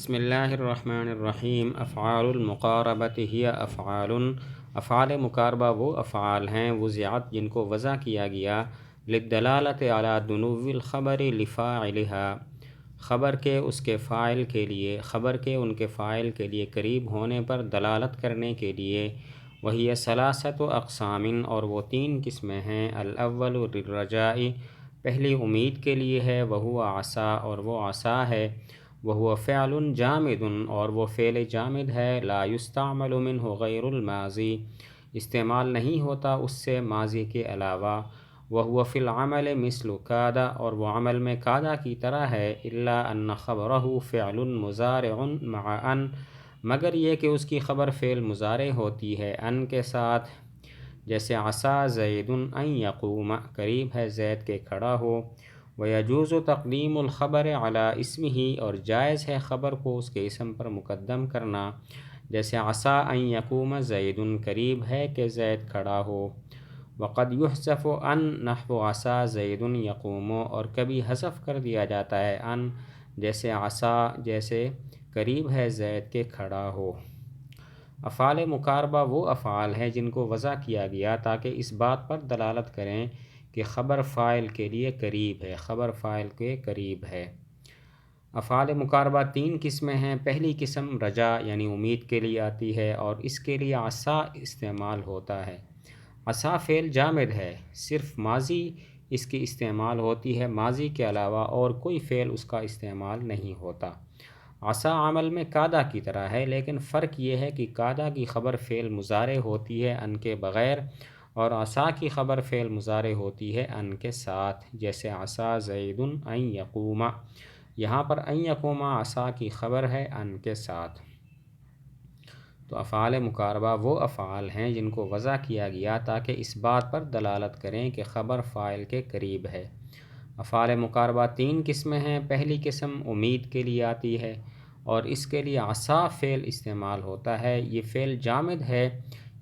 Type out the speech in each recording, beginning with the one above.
بسم اللہ الرحمن الرحیم۔ افعال المقاربۃ ہی افعال، افعال مقاربہ وہ افعال ہیں وضعت جن کو وضع کیا گیا للدلالۃ علی دنو الخبر لفاعلها، خبر کے اس کے فاعل کے لیے، خبر کے ان کے فاعل کے لیے قریب ہونے پر دلالت کرنے کے لیے۔ وہی ثلاثۃ اقسام، اور وہ تین قسمیں ہیں۔ الاول للرجاء، پہلی امید کے لیے ہے، وہو عسا، اور وہ عسا ہے۔ وہو فعل جامد، اور وہ فعل جامد ہے۔ لا یستعمل منہ غیر الماضی، استعمال نہیں ہوتا اس سے ماضی کے علاوہ۔ وہو فی العمل مثل کاد، اور وہ عمل میں کادا کی طرح ہے۔ الا ان خبرہ فعل مضارع مع ان، مگر یہ کہ اس کی خبر فعل مضارع ہوتی ہے ان کے ساتھ، جیسے عسا زید ان یقوم، قریب ہے زید کے کھڑا ہو۔ وَيَجُوزُ تقدیم الخبر علی اسمہ، اور جائز ہے خبر کو اس کے اسم پر مقدم کرنا، جیسے عسا ان یقوم زید، قریب ہے کہ زید کھڑا ہو۔ وقد یحذف ان نحو عسا زید یقوم، اور کبھی حذف کر دیا جاتا ہے ان، جیسے عسا، جیسے قریب ہے زید کے کھڑا ہو۔ افعال مقاربہ وہ افعال ہیں جن کو وضع کیا گیا تاکہ اس بات پر دلالت کریں کہ خبر فاعل کے لیے قریب ہے، خبر فاعل کے قریب ہے۔ افعال مقاربہ تین قسمیں ہیں۔ پہلی قسم رجا یعنی امید کے لیے آتی ہے، اور اس کے لیے عسا استعمال ہوتا ہے۔ عسا فعل جامد ہے، صرف ماضی اس کی استعمال ہوتی ہے، ماضی کے علاوہ اور کوئی فعل اس کا استعمال نہیں ہوتا۔ عسا عمل میں کادا کی طرح ہے، لیکن فرق یہ ہے کہ کادا کی خبر فعل مضارع ہوتی ہے ان کے بغیر، اور عسا کی خبر فعل مضارع ہوتی ہے ان کے ساتھ، جیسے عسا زید ان یقوم۔ یہاں پر ان یقوم عسا کی خبر ہے ان کے ساتھ۔ تو افعال مقاربہ وہ افعال ہیں جن کو وضع کیا گیا تاکہ اس بات پر دلالت کریں کہ خبر فاعل کے قریب ہے۔ افعال مقاربہ تین قسمیں ہیں۔ پہلی قسم امید کے لیے آتی ہے، اور اس کے لیے عسا فعل استعمال ہوتا ہے۔ یہ فعل جامد ہے،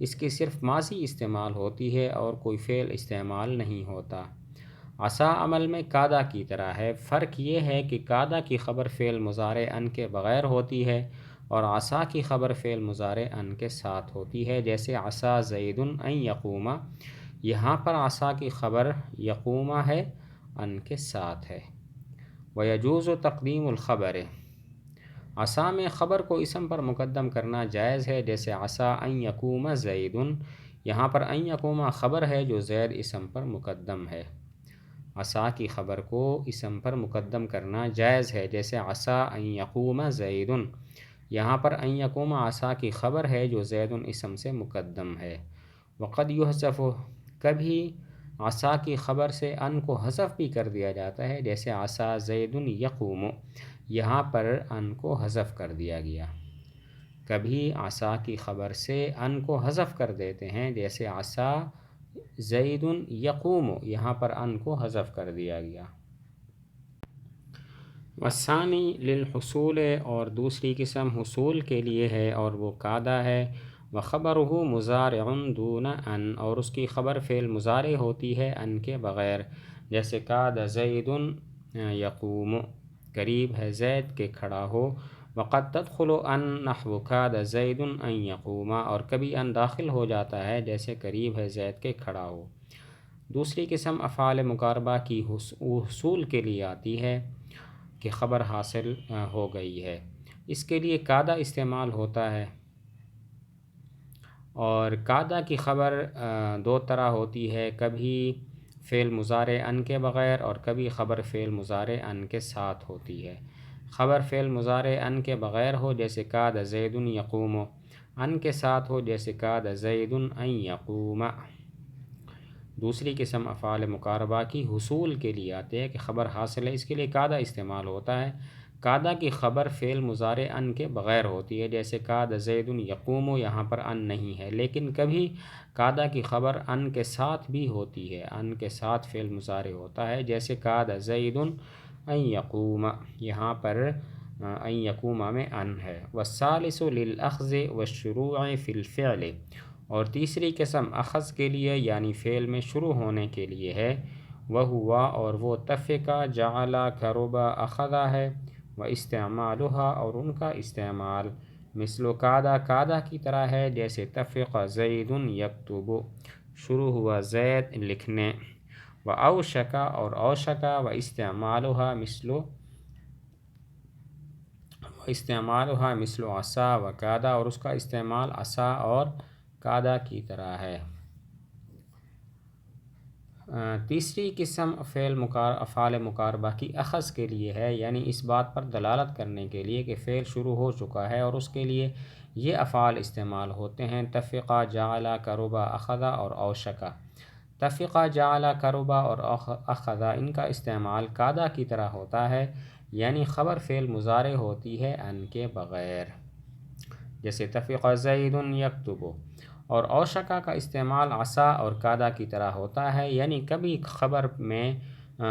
اس کی صرف ماضی استعمال ہوتی ہے اور کوئی فعل استعمال نہیں ہوتا۔ عسا عمل میں کادا کی طرح ہے، فرق یہ ہے کہ کادا کی خبر فعل مضارع ان کے بغیر ہوتی ہے، اور عسا کی خبر فعل مضارع ان کے ساتھ ہوتی ہے، جیسے عسا زید ان یقوم۔ یہاں پر عسا کی خبر یقوم ہے، ان کے ساتھ ہے۔ وَيَجُوزُ تقدیم الخبر، عسا میں خبر کو اسم پر مقدم کرنا جائز ہے، جیسے عسا ان یقوم زید۔ یہاں پر ان یقوم خبر ہے جو زید اسم پر مقدم ہے۔ عسا کی خبر کو اسم پر مقدم کرنا جائز ہے، جیسے عسا ان یقوم زید۔ یہاں پر ان یقوم عسا کی خبر ہے جو زید اسم سے مقدم ہے۔ وقد یحذف، کبھی عسا کی خبر سے ان کو حذف بھی کر دیا جاتا ہے، جیسے عسا زید یقوم، یہاں پر ان کو حذف کر دیا گیا۔ کبھی عسا کی خبر سے ان کو حذف کر دیتے ہیں، جیسے عسا زید یقوم، یہاں پر ان کو حذف کر دیا گیا۔ والثانی للحصول، اور دوسری قسم حصول کے لیے ہے، اور وہ کادا ہے۔ وخبرہ مضارع دون ان، اور اس کی خبر فعل مضارع ہوتی ہے ان کے بغیر، جیسے کاد زید یقوم، قریب ہے زید کے کھڑا ہو۔ وقد تدخل ان نحو کاد زید ان یقوم، اور کبھی ان داخل ہو جاتا ہے جیسے قریب ہے زید کے کھڑا ہو۔ دوسری قسم افعال مقاربہ کی حصول کے لیے آتی ہے کہ خبر حاصل ہو گئی ہے، اس کے لیے کادا استعمال ہوتا ہے، اور کادا کی خبر دو طرح ہوتی ہے، کبھی فعل مضارع ان کے بغیر، اور کبھی خبر فعل مضارع ان کے ساتھ ہوتی ہے۔ خبر فعل مضارع ان کے بغیر ہو جیسے کاد زید یقوم، ان کے ساتھ ہو جیسے کاد زید ان یقوم۔ دوسری قسم افعال مقاربہ کی حصول کے لیے آتے ہیں کہ خبر حاصل ہے، اس کے لیے کادا استعمال ہوتا ہے۔ کادا کی خبر فعل مضارع ان کے بغیر ہوتی ہے، جیسے کاد زید یقوم، یہاں پر ان نہیں ہے، لیکن کبھی کادا کی خبر ان کے ساتھ بھی ہوتی ہے، ان کے ساتھ فعل مضارع ہوتا ہے، جیسے کاد زید ان یقوم، یہاں پر ان یقوم میں ان ہے۔ والثالث للأخذ والشروع فی الفعل، اور تیسری قسم اخذ کے لیے یعنی فعل میں شروع ہونے کے لیے ہے۔ وہ ہوا، اور وہ تفقہ جعل قرب اخذا ہے، و استعمالها اور ان کا استعمال مثل قادہ قادہ کی طرح ہے، جیسے تفق زید یکتب شروع ہوا زید لکھنے، و اوشکا اور اوشکا و استعمالها مثل عصا و قادہ اور اس کا استعمال عصا اور قادہ کی طرح ہے۔ تیسری قسم افعال مقاربہ کی اخذ کے لیے ہے، یعنی اس بات پر دلالت کرنے کے لیے کہ فعل شروع ہو چکا ہے اور اس کے لیے یہ افعال استعمال ہوتے ہیں: تفقہ، جعل، قربا، اخذ اور اوشکا۔ تفقہ، جعل، قربا اور اخذ ان کا استعمال قادہ کی طرح ہوتا ہے، یعنی خبر فعل مضارع ہوتی ہے ان کے بغیر، جیسے تفقہ زید یکتب۔ اور اوشکا کا استعمال عصا اور قادہ کی طرح ہوتا ہے، یعنی کبھی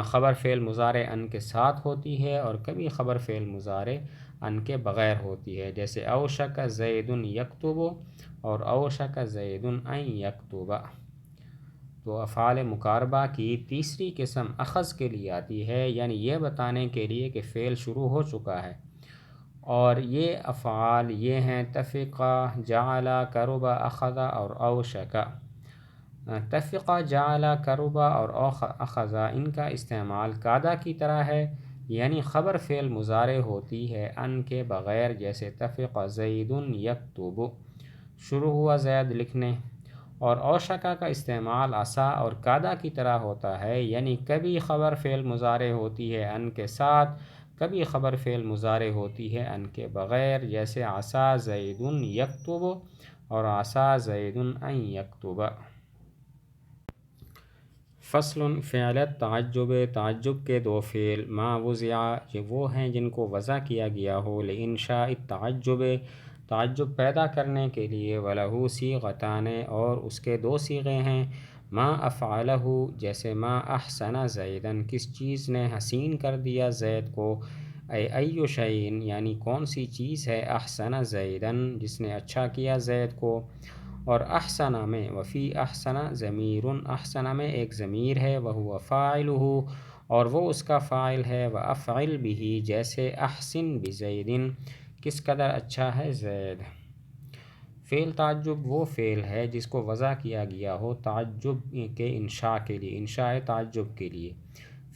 خبر فعل مضارع ان کے ساتھ ہوتی ہے اور کبھی خبر فعل مضارع ان کے بغیر ہوتی ہے، جیسے اوشک زید یکتب اور اوشک زید ان یکتب۔ تو افعال مقاربہ کی تیسری قسم اخذ کے لیے آتی ہے، یعنی یہ بتانے کے لیے کہ فعل شروع ہو چکا ہے، اور یہ افعال یہ ہیں: تفقہ، جعل، قربا، اخذ اور اوشکا۔ تفقہ، جعل، قربا اور اخذ ان کا استعمال قادہ کی طرح ہے، یعنی خبر فعل مضارع ہوتی ہے ان کے بغیر، جیسے تفقہ زید یکتب شروع ہوا زید لکھنے۔ اور اوشکا کا استعمال عصا اور قادہ کی طرح ہوتا ہے، یعنی کبھی خبر فعل مضارع ہوتی ہے ان کے ساتھ، کبھی خبر فعل مضارع ہوتی ہے ان کے بغیر، جیسے عصا زید یکتب اور عصا زید ان یکتب۔ فصل فعل تعجب، تعجب کے دو فعل: ما وضع، یہ وہ ہیں جن کو وضع کیا گیا ہو، لانشاء التعجب، تعجب پیدا کرنے کے لیے، وَلَهُ صیغتان اور اس کے دو صیغے ہیں: ما افعلہ، جیسے ما احسن زیدن، کس چیز نے حسین کر دیا زید کو، ای شیء یعنی کون سی چیز ہے، احسن زیدن جس نے اچھا کیا زید کو۔ اور احسن میں وفی احسن ضمیر، احسن میں ایک ضمیر ہے، وہو فاعلہ اور وہ اس کا فاعل ہے، وافعل بہ جیسے احسن بزید کس قدر اچھا ہے زید۔ فعل تعجب وہ فعل ہے جس کو وضع کیا گیا ہو تعجب کے انشاء کے لیے، انشاء تعجب کے لیے۔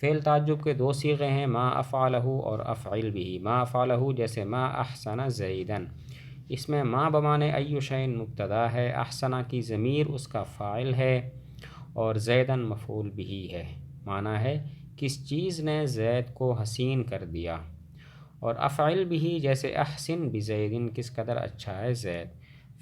فعل تعجب کے دو صیغے ہیں: ما افعلہ اور افعل بہ۔ ما افعلہ جیسے ما احسن زیدن، اس میں ما بمعنی ای شیء مبتدا ہے، احسن کی ضمیر اس کا فاعل ہے اور زیدن مفعول بہ ہے، معنی ہے کس چیز نے زید کو حسین کر دیا۔ اور افعل بہ جیسے احسن بزیدن کس قدر اچھا ہے زید۔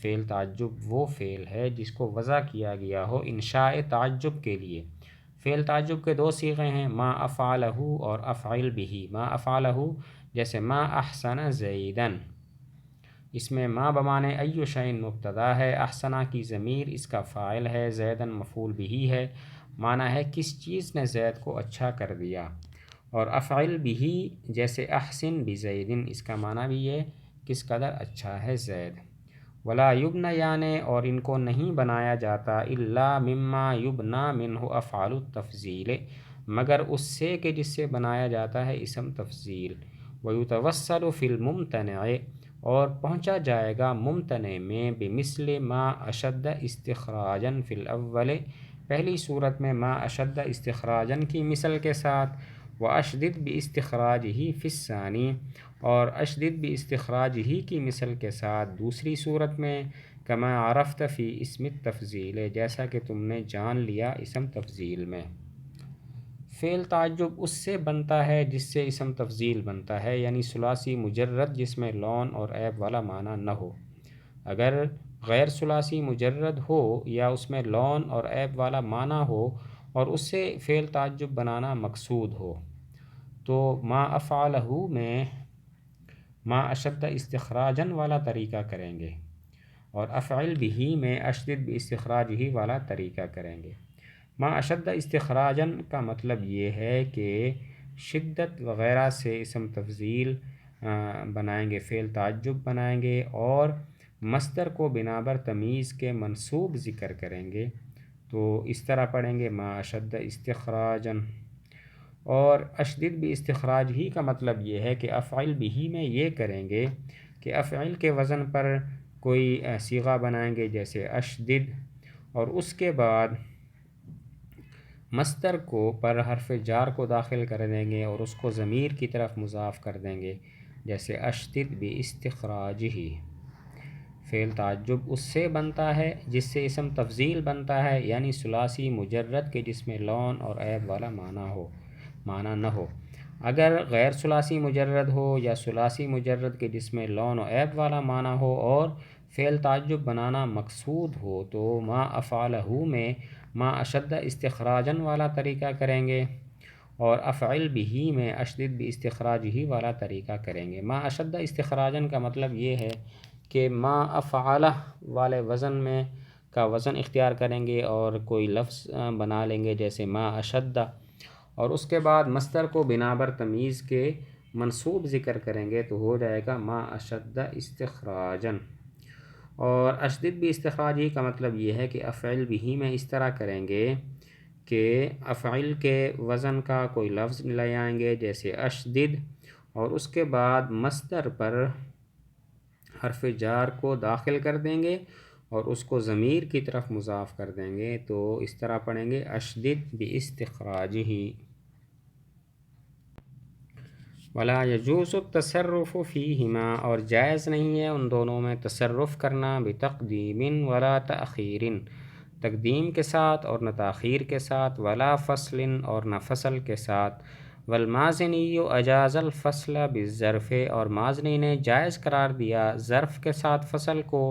فعل تعجب وہ فعل ہے جس کو وضع کیا گیا ہو انشاء تعجب کے لیے۔ فعل تعجب کے دو صیغے ہیں: ما افعلہ اور افعل بہ۔ ما افعلہ جیسے ما احسن زیدن، اس میں ما بمعنی ای شیء مبتدا ہے، احسن کی ضمیر اس کا فاعل ہے، زیدن مفعول بہ ہے، معنی ہے کس چیز نے زید کو اچھا کر دیا۔ اور افعل بہ جیسے احسن بزیدن، اس کا معنی بھی یہ کس قدر اچھا ہے زید۔ ولا یبنیان اور ان کو نہیں بنایا جاتا، الا مما یبنى منہ افعال التفضیل مگر اس سے کہ جس سے بنایا جاتا ہے اسم تفضیل۔ ویتوصل فی الممتنع اور پہنچا جائے گا ممتنع میں، بمثل ما اشد استخراجا فی الاول، پہلی صورت میں ما اشد استخراجا کی مثل کے ساتھ، واشدد باستخراجہ فی الثانی اور اشدد باستخراجہ کی مثل کے ساتھ دوسری صورت میں، کما عرفت فی اسم التفضیل جیسا کہ تم نے جان لیا اسم تفضیل میں۔ فعل تعجب اس سے بنتا ہے جس سے اسم تفضیل بنتا ہے، یعنی ثلاثی مجرد جس میں لون اور عیب والا معنی نہ ہو۔ اگر غیر ثلاثی مجرد ہو یا اس میں لون اور عیب والا معنی ہو اور اس سے فعل تعجب بنانا مقصود ہو، تو ما افعلہ میں ما اشد استخراجا والا طریقہ کریں گے، اور افعل بہ میں اشدد باستخراجہ والا طریقہ کریں گے۔ ما اشد استخراجا کا مطلب یہ ہے کہ شدت وغیرہ سے اسم تفضیل بنائیں گے، فعل تعجب بنائیں گے، اور مصدر کو بنا بر تمییز کے منصوب ذکر کریں گے، تو اس طرح پڑھیں گے ما اشد استخراجا۔ اور اشدد بھی استخراج ہی کا مطلب یہ ہے کہ افعل بھی میں یہ کریں گے کہ افعل کے وزن پر کوئی صیغہ بنائیں گے جیسے اشدد، اور اس کے بعد مصدر کو پر حرف جار کو داخل کر دیں گے اور اس کو ضمیر کی طرف مضاف کر دیں گے جیسے اشدد بھی استخراج ہی۔ فعل تعجب اس سے بنتا ہے جس سے اسم تفضیل بنتا ہے، یعنی ثلاثی مجرد کے جس میں لون اور عیب والا معنی نہ ہو۔ اگر غیر ثلاثی مجرد ہو یا ثلاثی مجرد کے جس میں لون و عیب والا معنی ہو اور فعل تعجب بنانا مقصود ہو تو ما افعلہ میں ما اشد استخراجن والا طریقہ کریں گے، اور افعل بھی میں اشدد بھی استخراج ہی والا طریقہ کریں گے۔ ما اشد استخراجن کا مطلب یہ ہے کہ ما افعلہ والے وزن میں کا وزن اختیار کریں گے اور کوئی لفظ بنا لیں گے جیسے ما اشد، اور اس کے بعد مصدر کو بنا بر تمیز کے منصوب ذکر کریں گے تو ہو جائے گا ما اشد استخراجن۔ اور اشدد بھی استخراج ہی کا مطلب یہ ہے کہ افعل بھی میں اس طرح کریں گے کہ افعل کے وزن کا کوئی لفظ لے آئیں گے جیسے اشدد، اور اس کے بعد مصدر پر حرف جار کو داخل کر دیں گے اور اس کو ضمیر کی طرف مضاف کر دیں گے، تو اس طرح پڑھیں گے اشدد باستخراجہ۔ ولا يجوز التصرف فیہما، اور جائز نہیں ہے ان دونوں میں تصرف کرنا، بتقدیم ولا تأخیر، تقدیم کے ساتھ اور نہ تاخیر کے ساتھ، ولا فصل اور نہ فصل کے ساتھ۔ والمازنی اجاز الفصل بالظرف، اور مازنی نے جائز قرار دیا ظرف کے ساتھ فصل کو،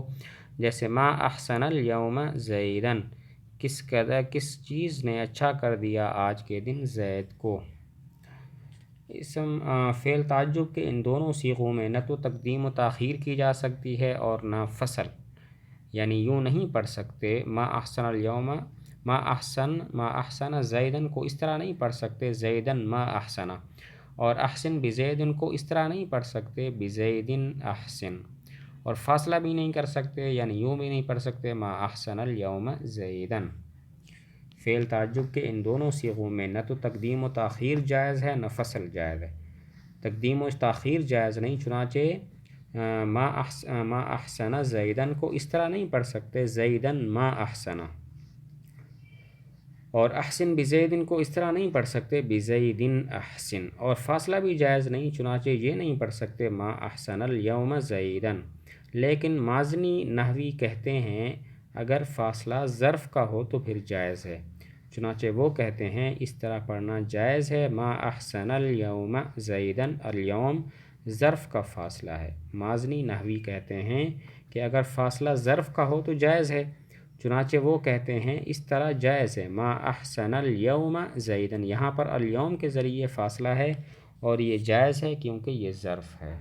جیسے ما احسن اليوم زیدن، کس چیز نے اچھا کر دیا آج کے دن زید کو۔ اسم فعل تعجب کے ان دونوں صیغوں میں نہ تو تقدیم و تاخیر کی جا سکتی ہے اور نہ فصل، یعنی یوں نہیں پڑھ سکتے ما احسن اليوم ما احسن زیدن کو اس طرح نہیں پڑھ سکتے زیدن ما احسن، اور احسن بزیدن کو اس طرح نہیں پڑھ سکتے بزیدن احسن، اور فاصلہ بھی نہیں کر سکتے یعنی یوں بھی نہیں پڑھ سکتے ما احسن اليوم زیدن۔ فعل تعجب کے ان دونوں صیغوں میں نہ تو تقدیم و تاخیر جائز ہے نہ فصل جائز ہے۔ تقدیم و تاخیر جائز نہیں، چنانچہ ما احسن زیدن کو اس طرح نہیں پڑھ سکتے زیدن ما احسن، اور احسن بزیدن کو اس طرح نہیں پڑھ سکتے بزیدن احسن، اور فاصلہ بھی جائز نہیں، چنانچہ یہ نہیں پڑھ سکتے ما احسن اليوم زیدن۔ لیکن مازنی نحوی کہتے ہیں اگر فاصلہ ظرف کا ہو تو پھر جائز ہے، چنانچہ وہ کہتے ہیں اس طرح پڑھنا جائز ہے ما احسن اليوم زیدن، اليوم ظرف کا فاصلہ ہے۔ مازنی نحوی کہتے ہیں کہ اگر فاصلہ ظرف کا ہو تو جائز ہے، چنانچہ وہ کہتے ہیں اس طرح جائز ہے ما احسن اليوم زیدن، یہاں پر اليوم کے ذریعے فاصلہ ہے اور یہ جائز ہے کیونکہ یہ ظرف ہے۔